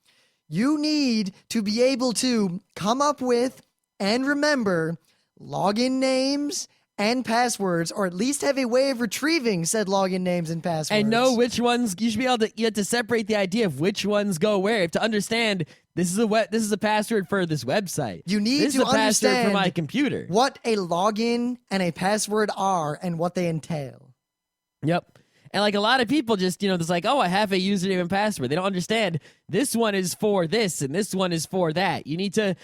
you need to be able to come up with and remember login names and passwords, or at least have a way of retrieving said login names and passwords. And know which ones you should be able to. You have to separate the idea of which ones go where. You have to understand this is a password for this website. You need this to is a password understand for my computer. what a login and a password are and what they entail. Yep. And like a lot of people just, there's like, oh, I have a username and password. They don't understand this one is for this and this one is for that. You need to,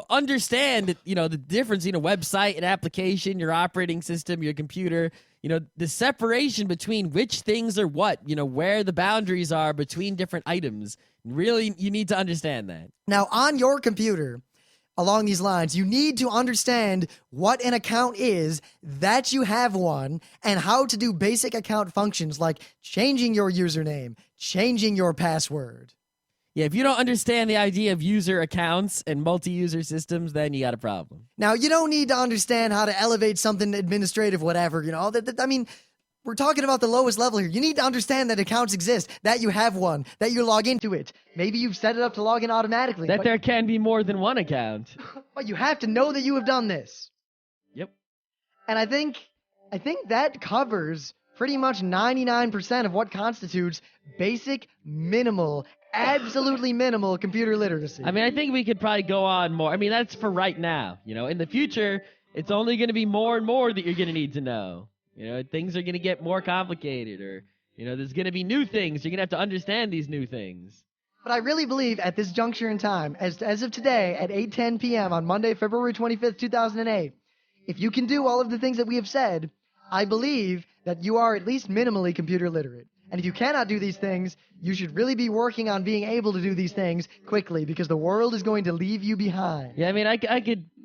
understand, the difference in a website, an application, your operating system, your computer, the separation between which things are what, where the boundaries are between different items. Really, you need to understand that. Now, on your computer, along these lines, you need to understand what an account is, that you have one, and how to do basic account functions like changing your username, changing your password. Yeah, if you don't understand the idea of user accounts and multi-user systems, then you got a problem. Now, you don't need to understand how to elevate something administrative, whatever, I mean, we're talking about the lowest level here. You need to understand that accounts exist, that you have one, that you log into it. Maybe you've set it up to log in automatically. That there can be more than one account. But you have to know that you have done this. Yep. And I think that covers pretty much 99% of what constitutes basic, minimal, absolutely minimal computer literacy. I mean, I think we could probably go on more. I mean, that's for right now. In the future, it's only going to be more and more that you're going to need to know. Things are going to get more complicated, or, there's going to be new things. You're going to have to understand these new things. But I really believe at this juncture in time, as of today at 8:10 p.m. on Monday, February 25th, 2008, if you can do all of the things that we have said, I believe that you are at least minimally computer literate. And if you cannot do these things, you should really be working on being able to do these things quickly, because the world is going to leave you behind. Yeah, I mean,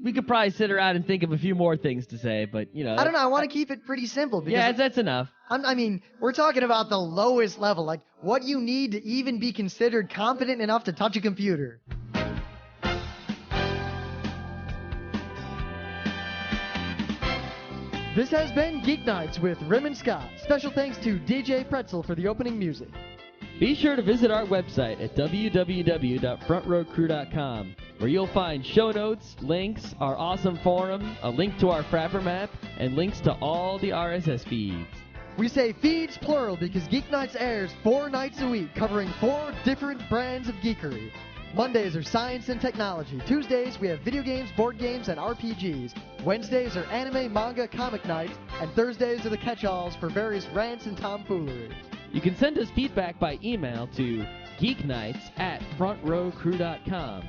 we could probably sit around and think of a few more things to say, but, I don't know, I want to keep it pretty simple. Because yeah, that's enough. I mean, we're talking about the lowest level, like what you need to even be considered competent enough to touch a computer. This has been Geeknights with Rim and Scott. Special thanks to DJ Pretzel for the opening music. Be sure to visit our website at www.frontrowcrew.com, where you'll find show notes, links, our awesome forum, a link to our Frapper map, and links to all the RSS feeds. We say feeds plural because Geeknights airs 4 nights a week, covering 4 different brands of geekery. Mondays are science and technology. Tuesdays, we have video games, board games, and RPGs. Wednesdays are anime, manga, comic nights. And Thursdays are the catch-alls for various rants and tomfoolery. You can send us feedback by email to geeknights@frontrowcrew.com.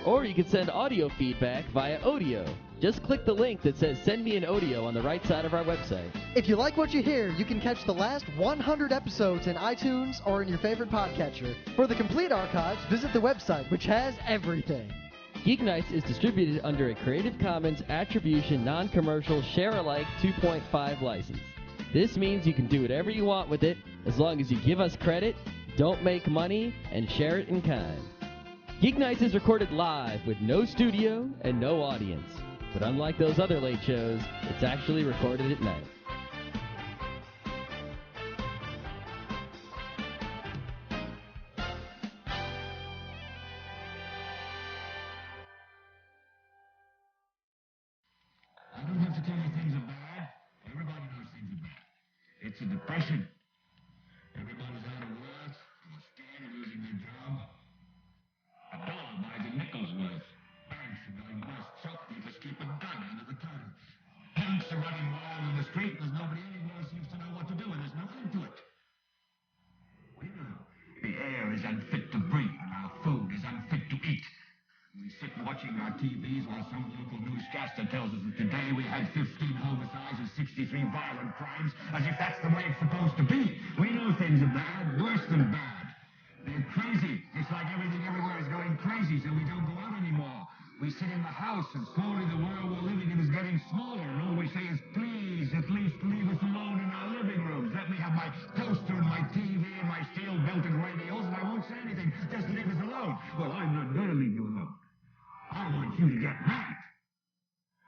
Or you can send audio feedback via Audio. Just click the link that says Send Me an Audio on the right side of our website. If you like what you hear, you can catch the last 100 episodes in iTunes or in your favorite podcatcher. For the complete archives, visit the website, which has everything. Geeknights is distributed under a Creative Commons Attribution Non-Commercial Share-alike 2.5 license. This means you can do whatever you want with it, as long as you give us credit, don't make money, and share it in kind. Geeknights is recorded live with no studio and no audience. But unlike those other late shows, it's actually recorded at night. I don't have to tell you things are bad. Everybody knows things are bad. It's a depression. Everybody's out of work, or scared of losing their job. A dollar buys a nickel's worth. Banks are going bust. Shopkeepers keep a gun under the counter. Punks are running wild in the street. There's nobody anywhere seems to know what to do, and there's no end to it. We know the air is unfit to breathe, and our food is unfit to eat. We sit watching our TVs while some local newscaster tells us that today we had 15 homicides and 63 violent crimes, as if that's the way it's supposed to be. We know things are bad, worse than bad. They're crazy. It's like everything everywhere is going crazy, so we don't go out anymore. We sit in the house, and slowly the world we're living in is getting smaller, and all we say is, please, at least leave us alone in our living rooms. Let me have my toaster and my TV and my steel-belted radios, and I won't say anything. Just leave us alone. Well, I'm not going to leave you alone. I want you to get mad.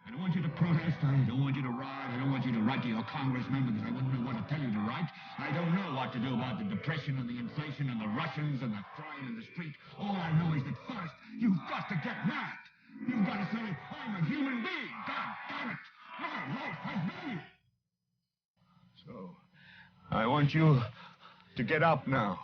I don't want you to protest. I don't want you to riot. I don't want you to write to your congressman because I wouldn't know what to tell you to write. I don't know what to do about the depression and the inflation and the Russians and the crying in the street. All I know is that first, you've got to get mad. You've got to say, I'm a human being. God damn it. My life has value. So, I want you to get up now.